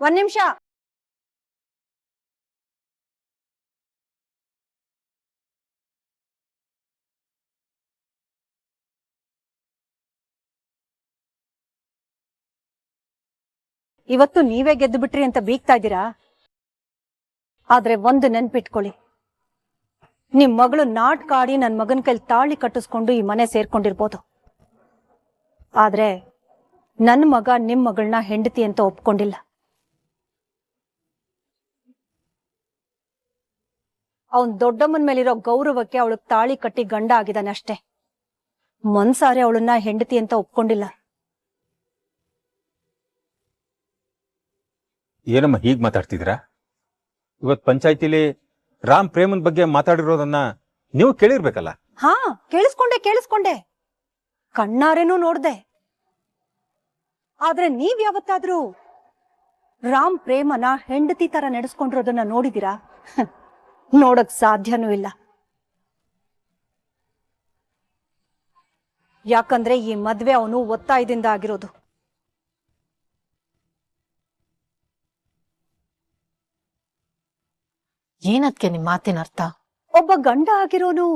ಒಂದ್ ನಿಮಿಷ. ಇವತ್ತು ನೀವೇ ಗೆದ್ದು ಬಿಟ್ರಿ ಅಂತ ಬೀಗ್ತಾ ಇದ್ದೀರಾ. ಆದ್ರೆ ಒಂದು ನೆನ್ಪಿಟ್ಕೊಳ್ಳಿ, ನಿಮ್ ಮಗಳು ನಾಟಕ ಆಡಿ ನನ್ ಮಗನ ಕೈಲಿ ತಾಳಿ ಕಟ್ಟಿಸ್ಕೊಂಡು ಈ ಮನೆ ಸೇರ್ಕೊಂಡಿರ್ಬೋದು. ಆದ್ರೆ ನನ್ ಮಗ ನಿಮ್ ಮಗಳನ್ನ ಹೆಂಡತಿ ಅಂತ ಒಪ್ಕೊಂಡಿಲ್ಲ. ಅವನ್ ದೊಡ್ಡಮ್ಮನ ಮೇಲಿರೋ ಗೌರವಕ್ಕೆ ಅವಳಗ್ ತಾಳಿ ಕಟ್ಟಿ ಗಂಡ ಆಗಿದ್ದಾನೆ ಅಷ್ಟೇ. ಮನ್ಸಾರೆ ಅವಳನ್ನ ಹೆಂಡತಿ ಅಂತ ಒಪ್ಕೊಂಡಿಲ್ಲ. ಏನಮ್ಮ ಹೀಗ್ ಮಾತಾಡ್ತಿದ್ದೀರಾ? ಇವತ್ ಪಂಚಾಯ್ತಿಲಿ ರಾಮ್ ಪ್ರೇಮನ್ ಬಗ್ಗೆ ಮಾತಾಡಿರೋದನ್ನ ನೀವು ಕೇಳಿರ್ಬೇಕಲ್ಲ. ಹಾ, ಕೇಳಿಸ್ಕೊಂಡೆ. ಕಣ್ಣಾರೇನೂ ನೋಡ್ದೆ. ಆದ್ರೆ ನೀವ್ ಯಾವತ್ತಾದ್ರೂ ರಾಮ್ ಪ್ರೇಮನ ಹೆಂಡತಿ ತರ ನಡೆಸ್ಕೊಂಡಿರೋದನ್ನ ನೋಡಿದೀರಾ? ನೋಡಕ್ ಸಾಧ್ಯನೂ ಇಲ್ಲ. ಯಾಕಂದ್ರೆ ಈ ಮದ್ವೆ ಅವನು ಒತ್ತಾಯದಿಂದ ಆಗಿರೋದು. ಏನದ್ಕೆ ನಿಮ್ ಮಾತಿನ ಅರ್ಥ? ಒಬ್ಬ ಗಂಡ ಆಗಿರೋನು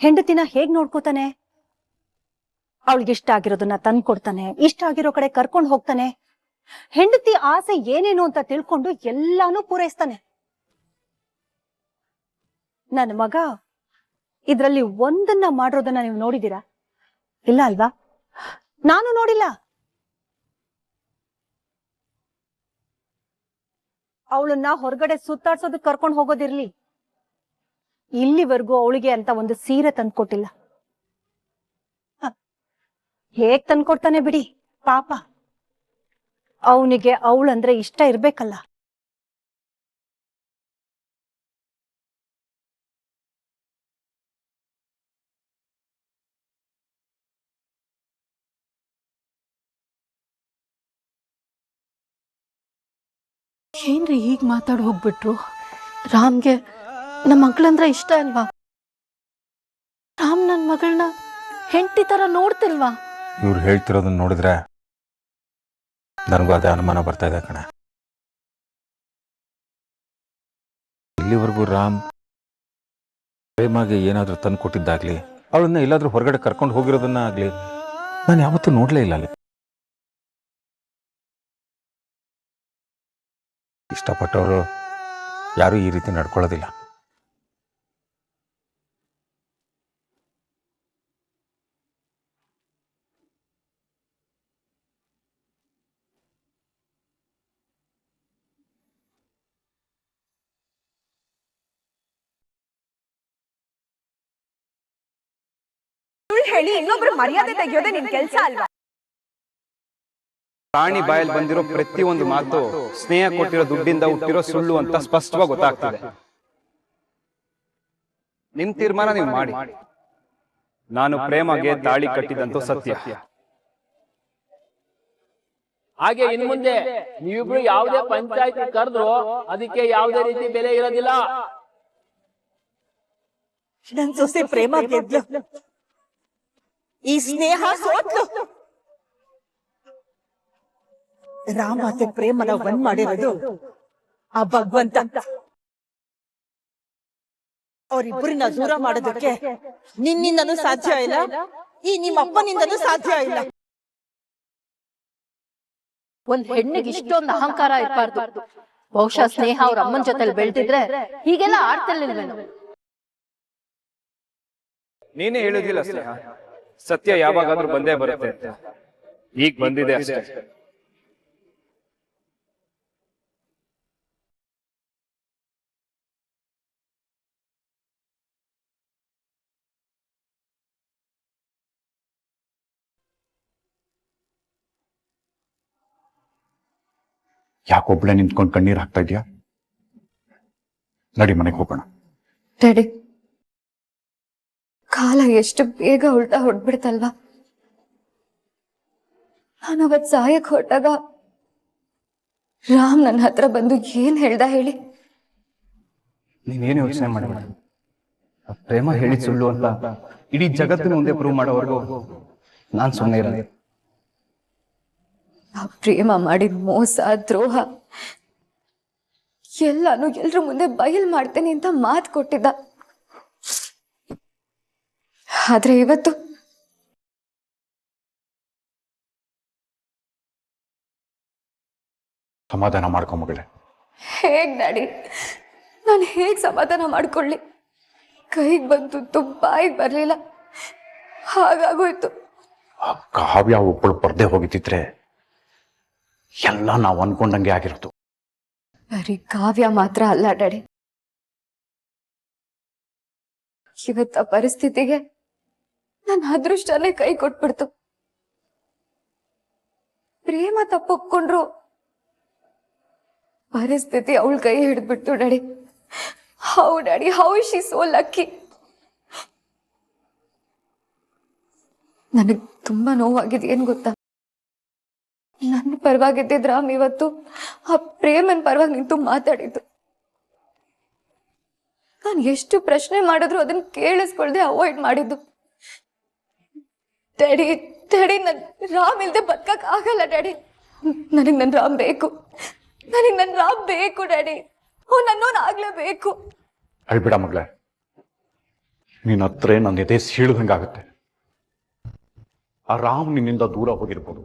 ಹೆಂಡತಿನ ಹೇಗ್ ನೋಡ್ಕೋತಾನೆ? ಅವಳಿಗಿಷ್ಟ ಆಗಿರೋದನ್ನ ತಂದ್ಕೊಡ್ತಾನೆ, ಇಷ್ಟ ಆಗಿರೋ ಕಡೆ ಕರ್ಕೊಂಡು ಹೋಗ್ತಾನೆ, ಹೆಂಡತಿ ಆಸೆ ಏನೇನು ಅಂತ ತಿಳ್ಕೊಂಡು ಎಲ್ಲಾನು ಪೂರೈಸ್ತಾನೆ. ನನ್ನ ಮಗ ಇದ್ರಲ್ಲಿ ಒಂದನ್ನ ಮಾಡಿರೋದನ್ನ ನೀವು ನೋಡಿದೀರಾ? ಇಲ್ಲ ಅಲ್ವಾ? ನಾನು ನೋಡಿಲ್ಲ. ಅವಳನ್ನ ಹೊರಗಡೆ ಸುತ್ತಾಡ್ಸೋದಕ್ಕೆ ಕರ್ಕೊಂಡು ಹೋಗೋದಿರ್ಲಿ, ಇಲ್ಲಿವರೆಗೂ ಅವಳಿಗೆ ಅಂತ ಒಂದು ಸೀರೆ ತಂದ್ಕೊಟ್ಟಿಲ್ಲ. ಹೇಗ್ ತಂದ್ಕೊಡ್ತಾನೆ ಬಿಡಿ, ಪಾಪ. ಅವನಿಗೆ ಅವಳಂದ್ರೆ ಇಷ್ಟ ಇರ್ಬೇಕಲ್ಲ. ಏನ್ರಿ ಹೀಗ್ ಮಾತಾಡ್ ಹೋಗ್ಬಿಟ್ರು? ರಾಮ್ಗೆ ನಮ್ಮ ಮಗಳಂದ್ರೆ ಇಷ್ಟ ಅಲ್ವಾ? ರಾಮ್ ನನ್ ಮಗಳನ್ನ ಹೆಂಡತಿ ತರ ನೋಡ್ತಿಲ್ವಾ? ಇವ್ರು ಹೇಳ್ತಿರೋದನ್ನ ನೋಡಿದ್ರೆ ನನಗೂ ಅದೇ ಅನುಮಾನ ಬರ್ತಾ ಇದೆ ಕಣೆ. ಇಲ್ಲಿವರೆಗೂ ರಾಮ್ ಪ್ರೇಮಗೆ ಏನಾದ್ರೂ ತಂದು ಕೊಟ್ಟಿದ್ದಾಗ್ಲಿ, ಅವಳನ್ನ ಎಲ್ಲಾದ್ರೂ ಹೊರಗಡೆ ಕರ್ಕೊಂಡು ಹೋಗಿರೋದನ್ನ ಆಗ್ಲಿ ನಾನು ಯಾವತ್ತೂ ನೋಡ್ಲೇ ಇಲ್ಲ. ಅಲ್ಲಿ ಇಷ್ಟಪಟ್ಟವರು ಯಾರೂ ಈ ರೀತಿ ನಡ್ಕೊಳ್ಳೋದಿಲ್ಲ. ಹೇಳಿ ಇನ್ನೊಬ್ರು ಮರ್ಯಾದೆ ತೆಗೆಯೋದೇ ನಿನ್ ಕೆಲ್ಸ ಅಲ್ವಾ? ಪ್ರಾಣಿ ಬಾಯಲ್ಲಿ ಬಂದಿರೋ ಪ್ರತಿಯೊಂದು ಮಾತು ಸ್ನೇಹ ಕೊಟ್ಟಿರೋ ದುಡ್ಡಿಂದ ಹುಟ್ಟಿರೋ ಸುಳ್ಳು ಅಂತ ಸ್ಪಷ್ಟವಾಗಿ ಗೊತ್ತಾಗ್ತದೆ. ನಿಮ್ ತೀರ್ಮಾನ ನೀವು ಮಾಡಿ. ನಾನು ಪ್ರೇಮಗೆ ತಾಳಿ ಕಟ್ಟಿದಂತೂ ಸತ್ಯ. ಹಾಗೆ ಇನ್ ಮುಂದೆ ನೀವಿಬ್ರು ಯಾವುದೇ ಪಂಚಾಯತಿ ಕರೆದ್ರು ಅದಕ್ಕೆ ಯಾವುದೇ ರೀತಿ ಬೆಲೆ ಇರೋದಿಲ್ಲ. ನನ್ ಸೊಸೆ ಪ್ರೇಮ ಗೆದ್ಲು, ಈ ಸ್ನೇಹ ಸೋತ್ಲು. ರಾಮ ಮತ್ತೆ ಪ್ರೇಮನ ಒಂದ್ ಮಾಡಿರೋದು ಆ ಭಗವಂತ. ಅವರಿಬ್ಬರನ್ನ ದೂರ ಮಾಡೋದಕ್ಕೆ ನಿನ್ನಿಂದನೂ ಸಾಧ್ಯ ಇಲ್ಲ, ಈ ನಿಮ್ಮ ಅಪ್ಪನಿಂದನೂ ಸಾಧ್ಯ ಇಲ್ಲ. ಒಂದ್ ಹೆಣ್ಣಿಗೆ ಇಷ್ಟೊಂದು ಅಹಂಕಾರ ಇರಬಾರ್ದು. ಬಹುಶಃ ಸ್ನೇಹ ಅವ್ರ ಅಮ್ಮನ ಜೊತೆಲಿ ಬೆಳ್ದಿದ್ರೆ ಹೀಗೆಲ್ಲ ಆಡ್ತಿರ್ಲಿಲ್ವೇನೋ. ನೀನೇ ಹೇಳುದಿಲ್ಲ ಸ್ನೇಹ, ಸತ್ಯ ಯಾವಾಗಾದ್ರೂ ಬಂದೇ ಬರುತ್ತೆ ಅಂತ. ಈಗ ಬಂದಿದೆ ಅಷ್ಟೇ. ಯಾಕೊಬ್ಳೆ ನಿಂತ್ಕೊಂಡು ಕಣ್ಣೀರ್ ಹಾಕ್ತಾ ಇದ್ಯಾ? ನಡಿ ಮನೆಗೆ ಹೋಗೋಣ. ಡ್ಯಾಡಿ, ಕಾಲ ಎಷ್ಟು ಬೇಗ ಉಲ್ಟಾ ಹೊಡ್ಬಿಡ್ತಲ್ವಾ? ನಾನು ಅವತ್ ಸಾಯಕ್ ಹೊರಟಾಗ ರಾಮ್ ನನ್ನ ಹತ್ರ ಬಂದು ಏನ್ ಹೇಳ್ದ ಹೇಳಿ? ನೀನೇನು ಯೋಚನೆ ಮಾಡಬೇಡ. ಪ್ರೇಮ ಹೇಳಿದ ಸುಳ್ಳು ಅಂತ ಇಡೀ ಜಗತ್ತಿನ ಮುಂದೆ ಪ್ರೂವ್ ಮಾಡೋವರೆಗೂ ನಾನ್ ಸುಮ್ಮನೆ ಇರಲ್ಲ. ಆ ಪ್ರೇಮ ಮಾಡಿದ ಮೋಸ ದ್ರೋಹ ಎಲ್ಲಾನು ಎಲ್ರ ಮುಂದೆ ಬಯಲ್ ಮಾಡ್ತೇನೆ ಅಂತ ಮಾತು ಕೊಟ್ಟಿದ್ದ. ಆದ್ರೆ ಇವತ್ತು ಸಮಾಧಾನ ಮಾಡ್ಕೊ ಮಗಳೇ. ಹೇಗ್ ಡ್ಯಾಡಿ, ನಾನು ಹೇಗ್ ಸಮಾಧಾನ ಮಾಡ್ಕೊಳ್ಳಿ? ಕೈಗೆ ಬಂತು, ಬಾಯಿಗೆ ಬರ್ಲಿಲ್ಲ, ಹಾಗಾಗೋಯ್ತು. ಆ ಕಾವ್ಯ ಒಬ್ಬಳು ಬರ್ದೆ ಹೋಗಿದ್ದಿದ್ರೆ ಎಲ್ಲ ನಾವು ಅನ್ಕೊಂಡಂಗೆ ಆಗಿರೋದು. ಬರೀ ಕಾವ್ಯ ಮಾತ್ರ ಅಲ್ಲ ಡ್ಯಾಡಿ, ಇವತ್ತ ಪರಿಸ್ಥಿತಿಗೆ ನನ್ನ ಅದೃಷ್ಟನೇ ಕೈ ಕೊಟ್ಬಿಡ್ತು. ಪ್ರೇಮ ತಪ್ಪೊಪ್ಕೊಂಡ್ರು, ಪರಿಸ್ಥಿತಿ ಅವಳ ಕೈ ಹಿಡಿದ್ಬಿಡ್ತು daddy. How daddy, how she so lucky. ನನಗ್ ತುಂಬಾ ನೋವಾಗಿದೆ. ಏನ್ ಗೊತ್ತಾ, ನನ್ನ ಪರವಾಗಿದ್ದಿದ್ ರಾಮ್ ಇವತ್ತು ಆ ಪ್ರೇಮನ್ ಪರವಾಗಿ ನಿಂತು ಮಾತಾಡಿದ್ದು. ನಾನು ಎಷ್ಟು ಪ್ರಶ್ನೆ ಮಾಡಿದ್ರು ಅದನ್ನ ಕೇಳಿಸ್ಕೊಳ್ದೆ ಅವಾಯ್ಡ್ ಮಾಡಿದ್ದು. ಡ್ಯಾಡಿ ಡ್ಯಾಡಿ, ನನ್ ರಾಮ್ ಇಲ್ದೆ ಬದುಕಕ್ ಆಗಲ್ಲ ಡ್ಯಾಡಿ. ನನಗ್ ನನ್ ರಾಮ್ ಬೇಕು, ನನಗ್ ನನ್ ರಾಮ್ ಬೇಕು ಡ್ಯಾಡಿ. ನನ್ನೋನ್ ಆಗ್ಲೇಬೇಕು. ಅಳ್ಬಿಡ ಮಗಳೇ, ನೀನ್ ಹತ್ರ ನನ್ನ ಎದೆ ಸೀಳ್ದಂಗಾಗುತ್ತೆ. ಆ ರಾಮ್ ನಿನ್ನಿಂದ ದೂರ ಹೋಗಿರ್ಬೋದು,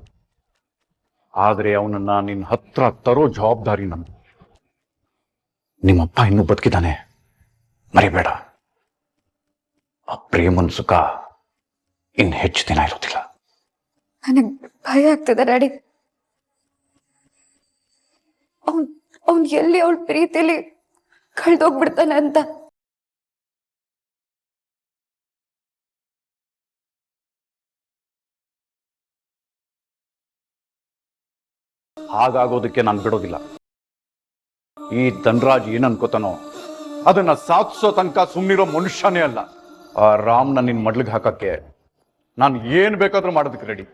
ಆದ್ರೆ ಅವನನ್ನ ನಿನ್ನ ಹತ್ರ ತರೋ ಜವಾಬ್ದಾರಿ ನಂದು. ನಿಮ್ಮಪ್ಪ ಇನ್ನೂ ಬದುಕಿದ್ದಾನೆ, ಮರಿಬೇಡ. ಆ ಪ್ರೇಮನ್ ಸುಖ ಇನ್ ಹೆಚ್ಚು ದಿನ ಇರೋದಿಲ್ಲ. ನನಗ್ ಭಯ ಆಗ್ತದೆ ಡ್ಯಾಡಿ. ಅವ್ನ್ ಎಲ್ಲಿ ಅವಳ ಪ್ರೀತಿಲಿ ಕಳ್ದೋಗ್ಬಿಡ್ತಾನೆ ಅಂತ. ಹಾಗಾಗೋದಕ್ಕೆ ನಾನು ಬಿಡೋದಿಲ್ಲ. ಈ ಧನ್ರಾಜ್ ಏನ್ ಅನ್ಕೋತಾನೋ ಅದನ್ನ ಸಾಧಿಸೋ ತನಕ ಸುಮ್ಮನಿರೋ ಮನುಷ್ಯನೇ ಅಲ್ಲ. ಆ ರಾಮ್ನ ನಿನ್ ಮಡ್ಲಿಗೆ ಹಾಕಕ್ಕೆ ನಾನು ಏನ್ ಬೇಕಾದ್ರೂ ಮಾಡೋದಕ್ಕೆ ರೆಡಿ.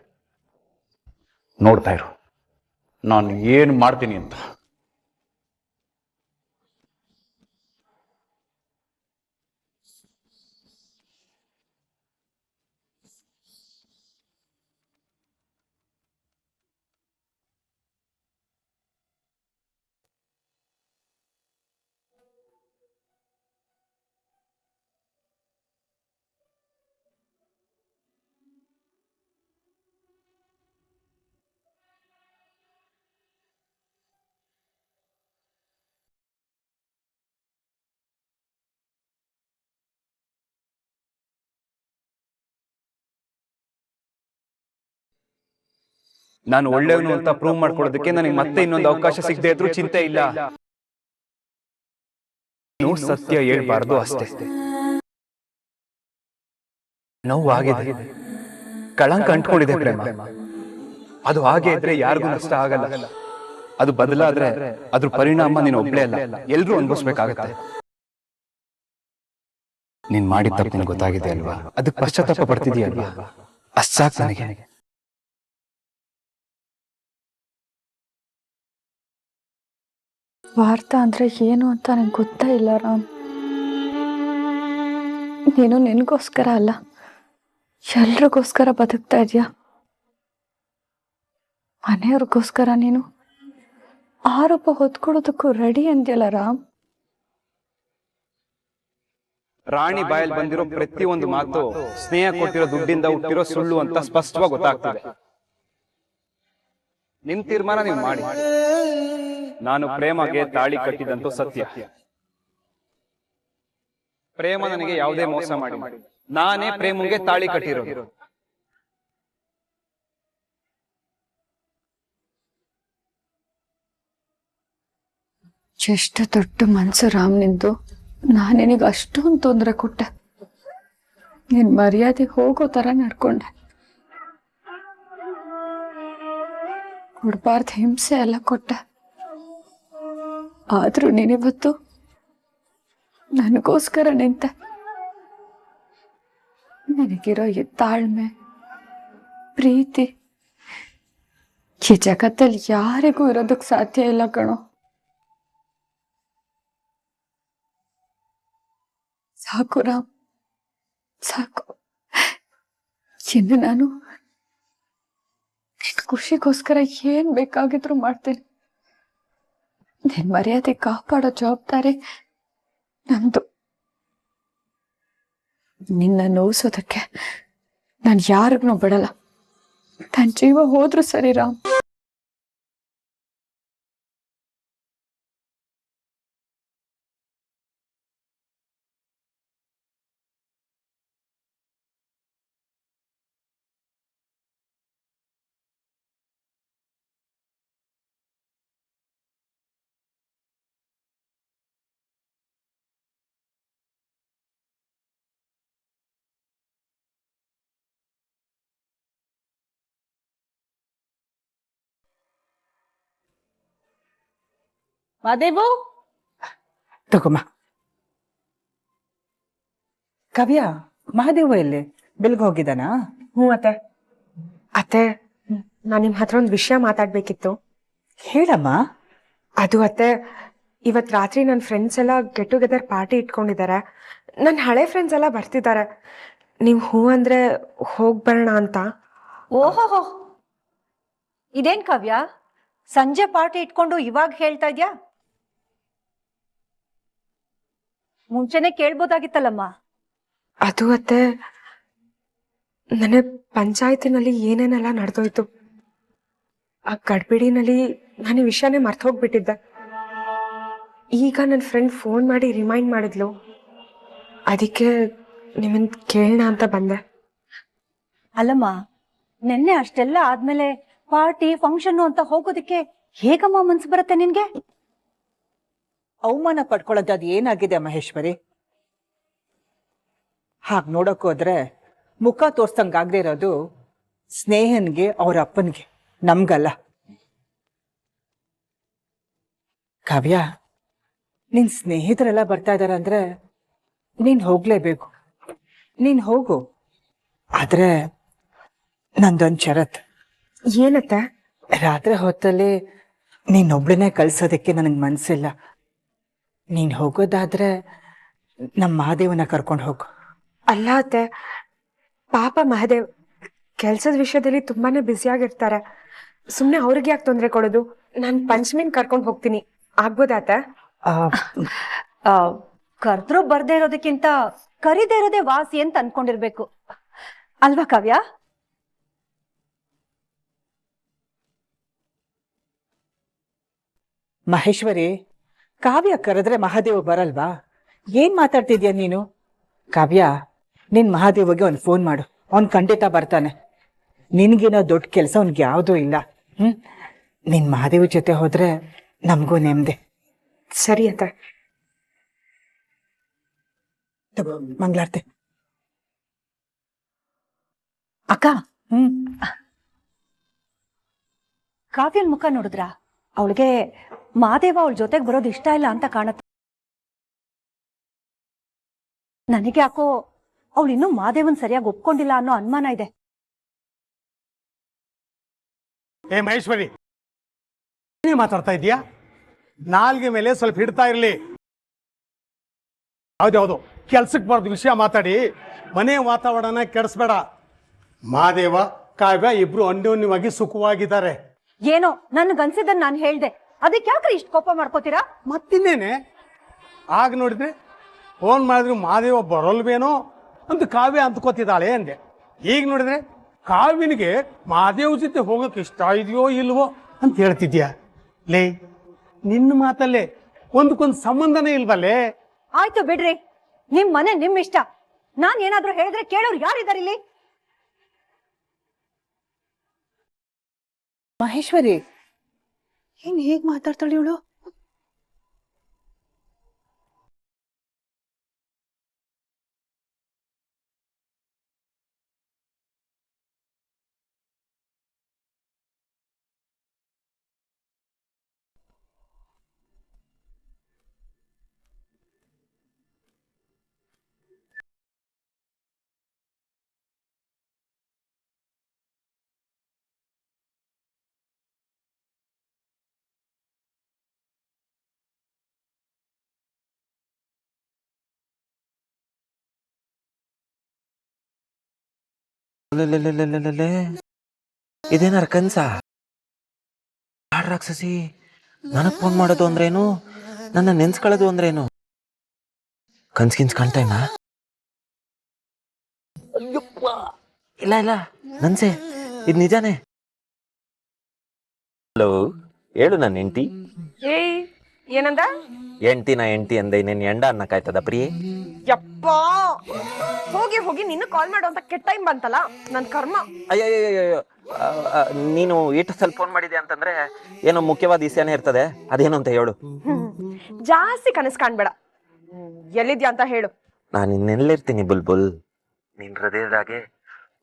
ನೋಡ್ತಾ ಇರು ನಾನು ಏನ್ ಮಾಡ್ತೀನಿ ಅಂತ. ನಾನು ಒಳ್ಳೆಯವನು ಅಂತ ಪ್ರೂವ್ ಮಾಡ್ಕೊಳ್ಳೋದಕ್ಕೆ ನನಗೆ ಮತ್ತೆ ಇನ್ನೊಂದು ಅವಕಾಶ ಸಿಗದೆ ಇದ್ರೂ ಚಿಂತೆ ಇಲ್ಲ. ನೀವು ಸತ್ಯ ಹೇಳ್ಬಾರ್ದು ಅಷ್ಟೇ. ನೋವಾಗಿದೆ, ಕಳಂಕ ಅಂಟ್ಕೊಂಡಿದೆ ಪ್ರೇಮ. ಅದು ಹಾಗೆ ಇದ್ರೆ ಯಾರಿಗೂ ನಷ್ಟ ಆಗಲ್ಲ. ಅದು ಬದಲಾದ್ರೆ ಅದ್ರ ಪರಿಣಾಮ ನೀನು ಒಬ್ಳೇ ಅಲ್ಲ, ಎಲ್ರೂ ಅನುಭವಿಸ್ಬೇಕಾಗತ್ತೆ. ನೀನ್ ಮಾಡಿದ ತಪ್ಪು ನಿನ್ಗೆ ಗೊತ್ತಾಗಿದೆ ಅಲ್ವಾ? ಅದಕ್ಕೆ ಪಶ್ಚಾತ್ತಾಪ ಪಡ್ತಿದೀಯಲ್ವಾ? ಅಷ್ಟ್ ಸಾಕು ನನಗೆ. ಸ್ವಾರ್ಥ ಅಂದ್ರೆ ಏನು ಅಂತ ನಂಗೆ ಗೊತ್ತಾ ಇಲ್ಲ ರಾಮ್. ನೀನು ನಿನಗೋಸ್ಕರ ಅಲ್ಲ, ಎಲ್ರಿಗೋಸ್ಕರ ಬದುಕ್ತಾ ಇದೀಯ. ಮನೆಯವ್ರಿಗೋಸ್ಕರ ನೀನು ಆರೋಪ ಹೊತ್ಕೊಳ್ಳೋದಕ್ಕೂ ರೆಡಿ ಅಂದ್ಯಲ್ಲ ರಾಮ್. ರಾಣಿ ಬಾಯಲ್ಲಿ ಬಂದಿರೋ ಪ್ರತಿಯೊಂದು ಮಾತು ಸ್ನೇಹ ಕೊಟ್ಟಿರೋ ದುಡ್ಡಿಂದ ಹುಟ್ಟಿರೋ ಸುಳ್ಳು ಅಂತ ಸ್ಪಷ್ಟವಾಗಿ ಗೊತ್ತಾಗ್ತದೆ. ನಿಮ್ ತೀರ್ಮಾನ ನೀವು ಮಾಡಿ. ನಾನು ಪ್ರೇಮಗೆ ತಾಳಿ ಕಟ್ಟಿದಂತೂ ಸತ್ಯ. ಪ್ರೇಮ ನನಗೆ ಯಾವುದೇ ಮೋಸ ಮಾಡಿ, ನಾನೇ ಪ್ರೇಮಗೆ ತಾಳಿ ಕಟ್ಟಿರೋದು. ಎಷ್ಟು ದೊಡ್ಡ ಮನ್ಸು ರಾಮ್ ನಿಂದು. ನಾನಿನಗೆ ಅಷ್ಟೊಂದು ತೊಂದರೆ ಕೊಟ್ಟೆ, ನಿನ್ ಮರ್ಯಾದೆ ಹೋಗೋ ತರ ನಡ್ಕೊಂಡೆ. ಕೊಡ್ಬಾರ್ದು ಹಿಂಸೆ ಎಲ್ಲ ಕೊಟ್ಟೆ. ಆದ್ರೂ ನೀನಿವತ್ತು ನನಗೋಸ್ಕರ ನಿಂತೆ. ನನಗಿರೋ ಈ ತಾಳ್ಮೆ, ಪ್ರೀತಿ ಈ ಜಗತ್ತಲ್ಲಿ ಯಾರಿಗೂ ಇರೋದಕ್ಕೆ ಸಾಧ್ಯ ಇಲ್ಲ ಕಣೋ. ಸಾಕು ರಾಮ್, ಸಾಕು. ಇನ್ನು ನಾನು ನಿನ್ ಖುಷಿಗೋಸ್ಕರ ಏನ್ ಬೇಕಾಗಿದ್ರು ಮಾಡ್ತೀನಿ. ನಿನ್ ಮರ್ಯಾದೆ ಕಾಪಾಡೋ ಜವಾಬ್ದಾರಿ ನಂದು. ನಿನ್ನ ನೋಯಿಸೋದಕ್ಕೆ ನಾನು ಯಾರಿಗೂ ಬಿಡಲ್ಲ. ನನ್ನ ಜೀವ ಹೋದ್ರು ಸರಿ ರಾಮ್. ಮಾದೇವು ತಗೊಮ್ಮ. ಕಾವ್ಯ, ಮಹಾದೇವ ಎಲ್ಲಿ? ಬೆಳಗ್ಗೆ ಹೋಗಿದ್ದಾನಾ? ಅತ್ತೆ. ಅತ್ತೆ, ನಾನ್ ನಿಮ್ ಹತ್ರ ಒಂದು ವಿಷಯ ಮಾತಾಡ್ಬೇಕಿತ್ತು. ಹೇಳಮ್ಮ. ಅದು ಅತ್ತೆ, ಇವತ್ ರಾತ್ರಿ ನನ್ನ ಫ್ರೆಂಡ್ಸ್ ಎಲ್ಲ ಗೆಟ್ ಟುಗೆದರ್ ಪಾರ್ಟಿ ಇಟ್ಕೊಂಡಿದ್ದಾರೆ. ನನ್ನ ಹಳೆ ಫ್ರೆಂಡ್ಸ್ ಎಲ್ಲ ಬರ್ತಿದ್ದಾರೆ. ನೀವು ಹೂ ಅಂದ್ರೆ ಹೋಗ್ಬರೋಣ ಅಂತ. ಓಹೋ, ಇದೇನ್ ಕಾವ್ಯ, ಸಂಜೆ ಪಾರ್ಟಿ ಇಟ್ಕೊಂಡು ಇವಾಗ ಹೇಳ್ತಾ ಇದ್ಯಾ? ಮುಂಚೆನೆ ಕೇಳ್ಬೋದಾಗಿತ್ತಲ್ಲಮ್ಮ. ಅದು ಅತ್ತೆ, ನನ್ನ ಪಂಚಾಯತಿನಲ್ಲಿ ಏನೇನೆಲ್ಲ ನಡೆದೋಯ್ತು. ಆ ಗಡ್ಬಿಡಿನಲ್ಲಿ ನಾನು ಈ ವಿಷಯನೇ ಮರ್ತು ಹೋಗ್ಬಿಟ್ಟಿದ್ದೆ. ಈಗ ನನ್ನ ಫ್ರೆಂಡ್ ಫೋನ್ ಮಾಡಿ ರಿಮೈಂಡ್ ಮಾಡಿದ್ಲು. ಅದಕ್ಕೆ ನಿಮ್ಮನ್ ಕೇಳೋಣ ಅಂತ ಬಂದೆ. ಅಲ್ಲಮ್ಮ, ನೆನ್ನೆ ಅಷ್ಟೆಲ್ಲ ಆದ್ಮೇಲೆ ಪಾರ್ಟಿ ಫಂಕ್ಷನ್ ಅಂತ ಹೋಗೋದಿಕ್ಕೆ ಹೇಗಮ್ಮ ಮನ್ಸು ಬರುತ್ತೆ ನಿನ್ಗೆ? ಅವಮಾನ ಪಡ್ಕೊಳ್ಳೋದು ಅದು ಏನಾಗಿದೆ ಮಹೇಶ್ವರಿ? ಹಾಗೆ ನೋಡಕ್ ಹೋದ್ರೆ ಮುಖ ತೋರ್ಸಂಗಾಗದೇ ಇರೋದು ಸ್ನೇಹನ್ಗೆ, ಅವ್ರ ಅಪ್ಪನ್ಗೆ, ನಮ್ಗಲ್ಲ. ಕಾವ್ಯ, ನಿನ್ ಸ್ನೇಹಿತರೆಲ್ಲ ಬರ್ತಾ ಇದಾರೆ ಅಂದ್ರೆ ನೀನ್ ಹೋಗ್ಲೇಬೇಕು. ನೀನ್ ಹೋಗು. ಆದ್ರೆ ನಂದೊಂದ್ ಷರತ್. ಏನತ್ತೆ? ರಾತ್ರಿ ಹೊತ್ತಲ್ಲಿ ನೀನೊಬ್ಳನ್ನೇ ಕಳ್ಸೋದಕ್ಕೆ ನನಗೆ ಮನ್ಸಿಲ್ಲ. ನೀನ್ ಹೋಗೋದಾದ್ರೆ ನಮ್ಮ ಮಹಾದೇವನ ಕರ್ಕೊಂಡು ಹೋಗು. ಅಲ್ಲ ಅತ್ತೆ, ಪಾಪ ಮಹದೇವ್ ಕೆಲ್ಸದ ವಿಷಯದಲ್ಲಿ ತುಂಬಾನೇ ಬ್ಯುಸಿಯಾಗಿರ್ತಾರೆ. ಸುಮ್ನೆ ಅವ್ರಿಗೆ ಯಾಕೆ ತೊಂದರೆ ಕೊಡೋದು? ನಾನು ಪಂಚಮಿನ್ ಕರ್ಕೊಂಡು ಹೋಗ್ತೀನಿ, ಆಗ್ಬೋದಾತ? ಕರ್ದ್ರು ಬರ್ದೇ ಇರೋದಕ್ಕಿಂತ ಕರಿದೇ ಇರೋದೇ ವಾಸಿ ಅಂತ ಅನ್ಕೊಂಡಿರ್ಬೇಕು ಅಲ್ವಾ ಕಾವ್ಯ? ಮಹೇಶ್ವರಿ, ಕಾವ್ಯ ಕರೆದ್ರೆ ಮಹಾದೇವ ಬರಲ್ವಾ? ಏನ್ ಮಾತಾಡ್ತಿದ್ಯಾ ನೀನು? ಕಾವ್ಯ, ನಿನ್ ಮಹಾದೇವಗೆ ಒಂದು ಫೋನ್ ಮಾಡು, ಅವ್ನ್ ಖಂಡಿತ ಬರ್ತಾನೆ. ನಿನ್ಗೇನೋ ದೊಡ್ಡ ಕೆಲಸ ಅವ್ನಿಗೆ ಯಾವುದೂ ಇಲ್ಲ. ನಿನ್ ಮಹಾದೇವ ಜೊತೆ ಹೋದ್ರೆ ನಮಗೂ ನೆಮ್ಮದಿ. ಸರಿ ಅತ್ತ. ತಗೋ ಮಂಗಳಾರತಿ. ಅಕ್ಕ, ಕಾವ್ಯನ್ ಮುಖ ನೋಡಿದ್ರ? ಅವಳಿಗೆ ಮಾದೇವ ಅವಳ ಜೊತೆಗೆ ಬರೋದು ಇಷ್ಟ ಇಲ್ಲ ಅಂತ ಕಾಣುತ್ತೆ. ನನಗೆ ಯಾಕೋ ಅವಳು ಇನ್ನೂ ಮಾದೇವನ್ ಸರಿಯಾಗಿ ಒಪ್ಕೊಂಡಿಲ್ಲ ಅನ್ನೋ ಅನುಮಾನ ಇದೆ. ಏ ಮಹೇಶ್ವರಿ, ಏನೇ ಮಾತಾಡ್ತಾ ಇದೀಯಾ? ನಾಲ್ಗೆ ಮೇಲೆ ಸ್ವಲ್ಪ ಹಿಡ್ತಾ ಇರ್ಲಿ. ಹೌದೌದು, ಕೆಲ್ಸಕ್ಕೆ ಬರೋದು ವಿಷಯ ಮಾತಾಡಿ ಮನೆ ವಾತಾವರಣ ಕೆಡಿಸ್ಬೇಡ. ಮಹಾದೇವ, ಕಾವ್ಯ ಇಬ್ರು ಅನ್ಯೋನ್ಯವಾಗಿ ಸುಖವಾಗಿದ್ದಾರೆ. ಏನೋ ನನ್ಗನ್ಸಿದ್ದನ್ನ ನಾನು ಹೇಳ್ದೆ, ಅದಕ್ಕೆ ಯಾಕ್ರೆ ಇಷ್ಟು ಕೋಪ ಮಾಡ್ಕೋತೀರಾ? ಮತ್ತಿನ್ನೇನೆ, ಆಗ ನೋಡಿದ್ರೆ ಫೋನ್ ಮಾಡಿದ್ರು ಮಹಾದೇವ ಬರೋಲ್ವೇನೋ ಅಂತ ಕಾವ್ಯ ಅಂದ್ಕೋತಿದ್ದಾಳೆ ಅಂದೆ. ಈಗ ನೋಡಿದ್ರೆ ಕಾವ್ಯನಿಗೆ ಮಹಾದೇವ್ ಜೊತೆ ಹೋಗಕ್ಕೆ ಇಷ್ಟ ಇದೆಯೋ ಇಲ್ವೋ ಅಂತ ಹೇಳ್ತಿದ್ಯಾ? ಲೇ, ನಿನ್ನ ಮಾತಲ್ಲೇ ಒಂದಕ್ಕೊಂದು ಸಂಬಂಧನೇ ಇಲ್ವಲ್ಲೇ? ಆಯ್ತು ಬಿಡ್ರಿ, ನಿಮ್ ಮನೆ ನಿಮ್ ಇಷ್ಟ. ನಾನ್ ಏನಾದ್ರೂ ಹೇಳಿದ್ರೆ ಕೇಳೋರು ಯಾರಿದಾರೆ ಇಲ್ಲಿ? ಮಹೇಶ್ವರಿ, ಏನ್ ಹೇಗ್ ಮಾತಾಡ್ತಾಳೆ ಇವಳು? ಇದೇನಾರ ಕನ್ಸ? ರಾಕ್ಷಸಿ ನನಗ್ ಫೋನ್ ಮಾಡೋದು ಅಂದ್ರೇನು, ನನ್ನ ನೆನ್ಸ್ಕೊಳ್ಳೋದು ಅಂದ್ರೇನು? ಕನ್ಸ್ ಕಾಣ್ತಾ ಇನ್ನ? ಇಲ್ಲ ಇಲ್ಲ ನನ್ಸೆ, ಇದು ನಿಜಾನೇ. ಹಲೋ, ಹೇಳು ನನ್ನ ಹೆಂಡತಿ. ಏಯ್ ಏನಂದ? ಹೆಂಡತಿ ಅಂದೆ, ಇನ್ನೇನು ಎಂಡ ಅನ್ನಕ್ಕಾಯ್ತದ ಪ್ರಿಯೆ? ಯಪ್ಪಾ, ಹೋಗಿ ಹೋಗಿ ನಿನ್ನ ಕಾಲ್ ಮಾಡೋ ಅಂತ ಕೆಟ್ಟ ಟೈಮ್ ಬಂತಲ್ಲ, ನನ್ ಕರ್ಮ. ಅಯ್ಯಯ್ಯೋ, ನೀನು ಇಷ್ಟು ಸಲ ಫೋನ್ ಮಾಡಿದೆ ಅಂತಂದ್ರೆ ಏನೋ ಮುಖ್ಯವಾದ ವಿಷಯನೇ ಇರ್ತದೆ. ಅದೇನು ಅಂತ ಹೇಳು. ಜಾಸ್ತಿ ಕನಸು ಕಾಣ್ಬೇಡ. ಎಲ್ಲಿದ್ಯಾ ಅಂತ ಹೇಳು. ನಾನು ಇನ್ನೆಲ್ಲಿರ್ತೀನಿ ಬುಲ್ಬುಲ್? ನಿನ್ ಹೃದಯದಾಗೆ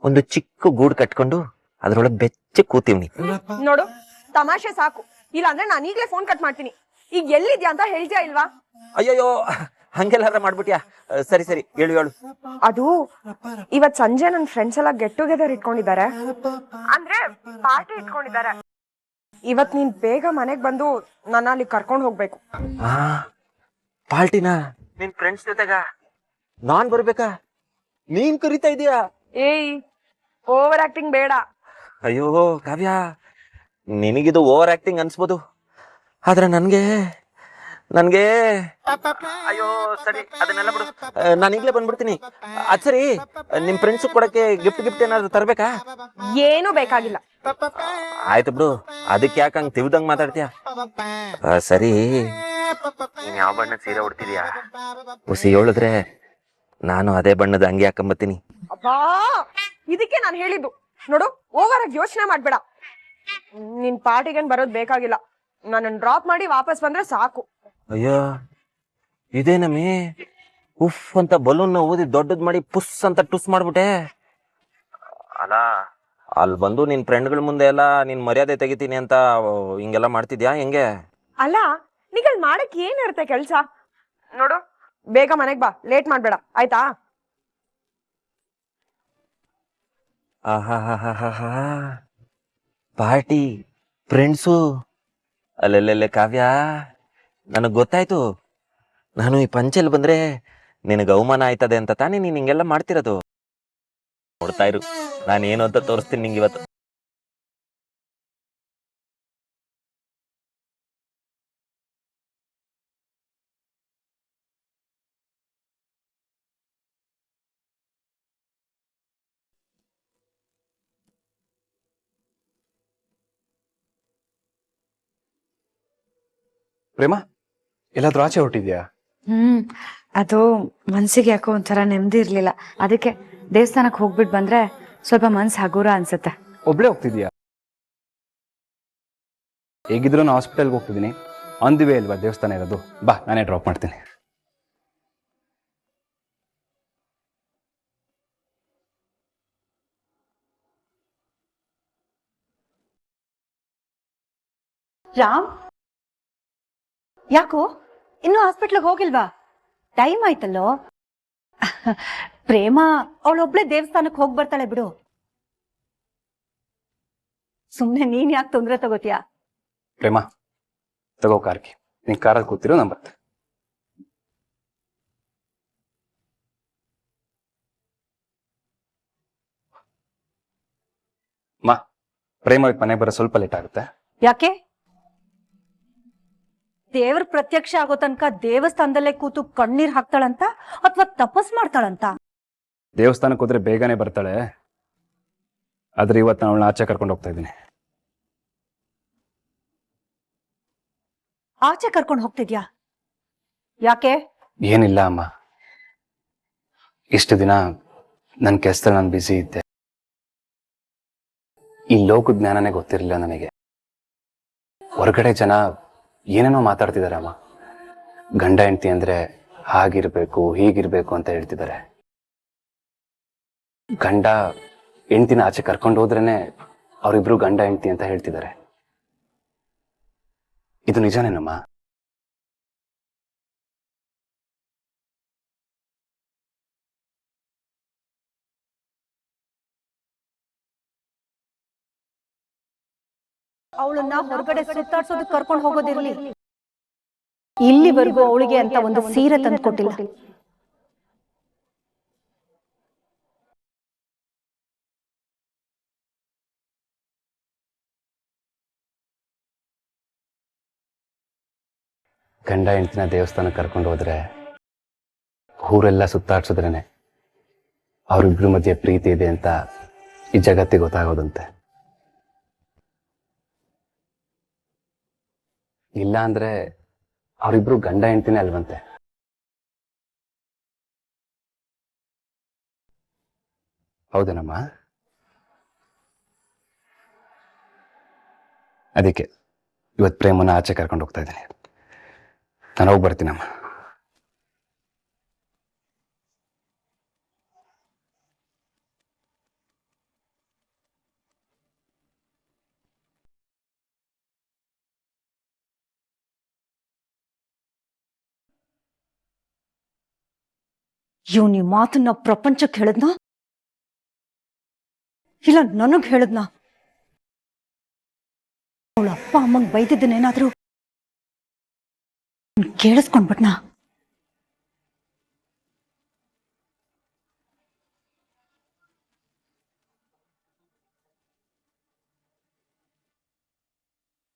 ಒಂದು ಚಿಕ್ಕ ಗೂಡು ಕಟ್ಕೊಂಡು ಅದ್ರೊಳಗೆ ಬೆಚ್ಚ ಕೂತೀವ್ನಿ. ನೋಡು, ತಮಾಷೆ ಸಾಕು, ಇಲ್ಲ ಅಂದ್ರೆ ನಾನು ಈಗ್ಲೇ ಫೋನ್ ಕಟ್ ಮಾಡ್ತೀನಿ. ಈಗ ಎಲ್ಲಿದ್ಯಾ ಅಂತ ಹೇಳ್ತೀಯಾ ಇಲ್ವಾ? ಅಯ್ಯಯ್ಯೋ, ಹಂಗೆಲ್ಲಾರ ಮಾಡ್ಬಿಟ್ಯಾ? ಸರಿ ಸರಿ, ಹೇಳು. ಅದು ಇವತ್ ಸಂಜೆ ನನ್ನ ಫ್ರೆಂಡ್ಸ್ ಎಲ್ಲ ಗೆಟ್ ಟುಗೆದರ್ ಇಟ್ಕೊಂಡಿದ್ದಾರೆ, ಅಂದ್ರೆ ಪಾರ್ಟಿ ಇಟ್ಕೊಂಡಿದ್ದಾರೆ. ಇವತ್ ನೀನ್ ಬೇಗ ಮನೆಗ್ ಬಂದು ನನ್ನ ಅಲ್ಲಿ ಕರ್ಕೊಂಡ್ ಹೋಗ್ಬೇಕು. ಪಾರ್ಟಿನಾ? ನಿನ್ ಫ್ರೆಂಡ್ಸ್ ಜೊತೆಗ ನಾನ್ ಬರ್ಬೇಕಾ? ನೀನ್ ಕರಿತಾ ಇದೀಯಾ? ಏಯ್, ಓವರ್ ಆಕ್ಟಿಂಗ್ ಬೇಡ. ಅಯ್ಯೋ ಕಾವ್ಯ, ನಿನಗಿದು ಓವರ್ ಆಕ್ಟಿಂಗ್ ಅನ್ಸ್ಬೋದು, ಆದ್ರೆ ನನ್ಗೆ ಅಯ್ಯೋ ಸರಿ, ಅದನ್ನೆಲ್ಲ ಬಿಡು. ನಾನು ಈಗ್ಲೇ ಬಂದ್ಬಿಡ್ತೀನಿ. ಅದ್ ಸರಿ, ನಿಮ್ ಫ್ರೆಂಡ್ಸ್ ಕೊಡಕ್ಕೆ ಗಿಫ್ಟ್ ಏನಾದ್ರು ತರ್ಬೇಕಾ? ಏನು ಬೇಕಾಗಿಲ್ಲ. ಆಯ್ತು ಬಿಡು, ಅದಕ್ಕೆ ಯಾಕಂಗ್ ತಿವ್ದಂಗ್ ಮಾತಾಡ್ತೀಯ? ಸರಿ, ನೀನ್ ಯಾವ ಬಣ್ಣದ ಸೀರೆ ಉಡ್ತಿದ್ಯಾ? ಹುಸಿ ಹೇಳಿದ್ರೆ ನಾನು ಅದೇ ಬಣ್ಣದ ಅಂಗಿ ಹಾಕೊಂಬತ್ತೀನಿ. ಅಬ್ಬಾ, ಇದಕ್ಕೆ ನಾನು ಹೇಳಿದ್ದು. ನೋಡು, ಓವರ್ ಆಗಿ ಯೋಚನೆ ಮಾಡ್ಬೇಡ. ನಿನ್ ಪಾರ್ಟಿಗೇನ್ ಬರೋದ್ ಬೇಕಾಗಿಲ್ಲ. ನನ್ನ ಡ್ರಾಪ್ ಮಾಡಿ ವಾಪಸ್ ಬಂದ್ರೆ ಸಾಕು. ಅಯ್ಯೋ, ಇದೇನಮ್ಮಿ, ಉಫ್ ಅಂತ ಬಲೂನ್ ಊದಿ ದೊಡ್ಡದ್ ಮಾಡಿ ಪುಸ್ ಅಂತ ಟುಸ್ ಮಾಡ್ಬಿಟ್ಟೆ. ಅಲ್ಲ, ಅಲ್ಲಿ ಬಂದು ನಿನ್ ಫ್ರೆಂಡ್ಗಳ ಮುಂದೆ ಎಲ್ಲ ನಿನ್ ಮರ್ಯಾದೆ ತೆಗಿತೀನಿ ಅಂತ ಹಿಂಗೆಲ್ಲ ಮಾಡ್ತಿದ್ಯಾ ಹೆಂಗೆ? ಅಲ್ಲ, ನೀಗಲ್ ಮಾಡಕ್ ಏನಿರುತ್ತೆ ಕೆಲ್ಸ? ನೋಡು, ಬೇಗ ಮನೆಗ್ ಬಾ, ಲೇಟ್ ಮಾಡ್ಬೇಡ ಆಯ್ತಾ? ಆಹಾ, ಪಾರ್ಟಿ, ಫ್ರೆಂಡ್ಸು. ಅಲ್ಲೆಲ್ಲೆಲ್ಲೆ ಕಾವ್ಯ, ನನಗ್ ಗೊತ್ತಾಯ್ತು. ನಾನು ಈ ಪಂಚೆಲ್ ಬಂದ್ರೆ ನಿನಗೆ ಅವಮಾನ ಆಯ್ತದೆ ಅಂತ ತಾನೇ ನೀನ್ ಹಿಂಗೆಲ್ಲ ಮಾಡ್ತಿರೋದು. ನೋಡ್ತಾ ಇರು, ನಾನೇನು ಅಂತ ತೋರಿಸ್ತೀನಿ ನಿಂಗೆ ಇವತ್ತು. ಪ್ರೇಮ, ಎಲ್ಲಾದ್ರೂ ಆಚೆ ಹೊರಟಿದ್ಯಾ? ಅದು ಮನ್ಸಿಗೆ ಯಾಕೋ ಒಂಥರ ನೆಮ್ಮದಿ ಇರ್ಲಿಲ್ಲ, ಅದಕ್ಕೆ ದೇವಸ್ಥಾನಕ್ಕೆ ಹೋಗ್ಬಿಟ್ಟು ಬಂದ್ರೆ ಸ್ವಲ್ಪ ಮನ್ಸು ಹಗುರ ಅನ್ಸುತ್ತೆ. ಒಬ್ಳೆ ಹೋಗ್ತಿದ್ಯಾ? ಹೇಗಿದ್ರು ನಾನು ಹಾಸ್ಪಿಟಲ್ಗೆ ಹೋಗ್ತಿದ್ದೀನಿ, ಆನ್ ದಿ ವೇ ಅಲ್ವಾ ದೇವಸ್ಥಾನ ಇರೋದು. ಬಾ, ನಾನೇ ಡ್ರಾಪ್ ಮಾಡ್ತೀನಿ. ರಾಮ್, ಯಾಕೋ ಇನ್ನು ಹಾಸ್ಪಿಟ್ಲಿಗೆ ಹೋಗಿಲ್ವಾ? ಟೈಮ್ ಆಯ್ತಲ್ಲೋ. ಪ್ರೇಮ ಅವಳೊಬ್ಳೆ ದೇವಸ್ಥಾನಕ್ಕೆ ಹೋಗಿ ಬರ್ತಾಳೆ ಬಿಡು. ಸುಮ್ನೆ ನೀನ್ ಯಾಕೆ ತೊಂದ್ರೆ ತಗೋತೀಯ? ಪ್ರೇಮ, ತಗೋ ಕಾರ್ಗೆ, ನೀನ್ ಕಾರಲ್ಲಿ ಕೂತಿರೋ, ನಾನು ಬರ್ತೆ. ಮಾ, ಪ್ರೇಮ ಮನೆಗೆ ಬರೋ ಸ್ವಲ್ಪ ಲೇಟ್ ಆಗುತ್ತೆ. ಯಾಕೆ? ದೇವ್ರ ಪ್ರತ್ಯಕ್ಷ ಆಗೋ ತನಕ ದೇವಸ್ಥಾನದಲ್ಲೇ ಕೂತು ಕಣ್ಣೀರ್ ಹಾಕ್ತಾಳಂತ ಅಥವಾ ತಪಸ್ ಮಾಡ್ತಾಳಂತ? ದೇವಸ್ಥಾನಕ್ಕೆ ಹೋದ್ರೆ ಬೇಗನೆ ಬರ್ತಾಳೆ, ಆದ್ರೆ ಇವತ್ತು ನಾನು ಅವಳನ್ನ ಆಚೆ ಕರ್ಕೊಂಡು ಹೋಗ್ತಾ ಇದ್ದೀನಿ. ಆಚೆ ಕರ್ಕೊಂಡು ಹೋಗ್ತಿದ್ಯಾ? ಯಾಕೆ? ಏನಿಲ್ಲ ಅಮ್ಮ, ಇಷ್ಟು ದಿನ ನನ್ನ ಕೆಲಸದಲ್ಲಿ ನಾನು ಬ್ಯುಸಿ ಇದ್ದೆ. ಈ ಲೋಕ ಜ್ಞಾನನೇ ಗೊತ್ತಿರಲಿಲ್ಲ ನನಗೆ. ಹೊರಗಡೆ ಜನ ಏನೇನೋ ಮಾತಾಡ್ತಿದ್ದಾರೆ ಅಮ್ಮ. ಗಂಡ ಹೆಂಡತಿ ಅಂದ್ರೆ ಹಾಗಿರ್ಬೇಕು ಹೀಗಿರ್ಬೇಕು ಅಂತ ಹೇಳ್ತಿದ್ದಾರೆ. ಗಂಡ ಹೆಂಡತಿನ ಆಚೆ ಕರ್ಕೊಂಡು ಹೋದ್ರೇನೆ ಅವರಿಬ್ರು ಗಂಡ ಹೆಂಡತಿ ಅಂತ ಹೇಳ್ತಿದ್ದಾರೆ. ಇದು ನಿಜನೇನಮ್ಮ? ಅವಳನ್ನ ಹೊರಗಡೆ ಸುತ್ತಾಡ್ಸೋದಕ್ಕೆ ಕರ್ಕೊಂಡು ಹೋಗೋದಿರ್ಲಿ, ಇಲ್ಲಿವರೆಗೂ ಅವಳಿಗೆ ಅಂತ ಒಂದು ಸೀರೆ ತಂದ್ಕೊಟ್ಟಿಲ್ಲ. ಗಂಡ ಹೆಂಡತಿನ ದೇವಸ್ಥಾನಕ್ಕೆ ಕರ್ಕೊಂಡು ಹೋದ್ರೆ ಊರೆಲ್ಲ ಸುತ್ತಾಡ್ಸಿದ್ರೇನೆ ಅವರಿಬ್ರ ಮಧ್ಯೆ ಪ್ರೀತಿ ಇದೆ ಅಂತ ಈ ಜಗತ್ತಿಗೆ ಗೊತ್ತಾಗೋದಂತೆ. ಇಲ್ಲ ಅಂದ್ರೆ ಅವರಿಬ್ರು ಗಂಡ ಹೆಂಡತಿನೇ ಅಲ್ವಂತೆ. ಹೌದೇನಮ್ಮ? ಅದಕ್ಕೆ ಇವತ್ತು ಪ್ರೇಮನ ಆಚೆ ಕರ್ಕೊಂಡು ಹೋಗ್ತಾ ಇದ್ದೀನಿ. ನಾನು ಹೋಗಿ ಬರ್ತೀನಮ್ಮ. ಇವ್ನು ಈ ಮಾತನ್ನ ಪ್ರಪಂಚಕ್ಕೆ ಹೇಳದ್ನಾ ಇಲ್ಲ ನನಗ್ ಹೇಳದ್ನಾ? ಅವಳ ಅಪ್ಪ ಅಮ್ಮಂಗ್ ಬೈದಿದ್ದನ್ನೇನಾದ್ರೂ ಕೇಳಿಸ್ಕೊಂಡ್ಬಿಟ್ನಾ?